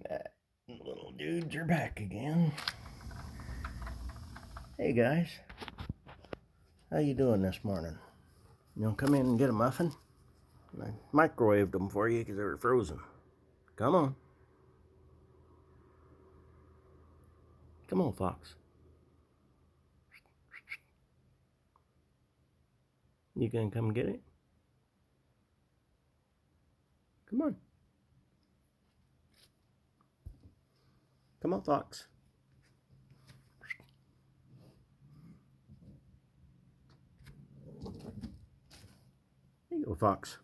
That little dudes are back again. Hey guys, how you doing this morning? You want to come in and get a muffin? I microwaved them for you because they were frozen. Come on. Come on, Fox. You gonna come get it? Come on. Come on, Fox. There you go, Fox.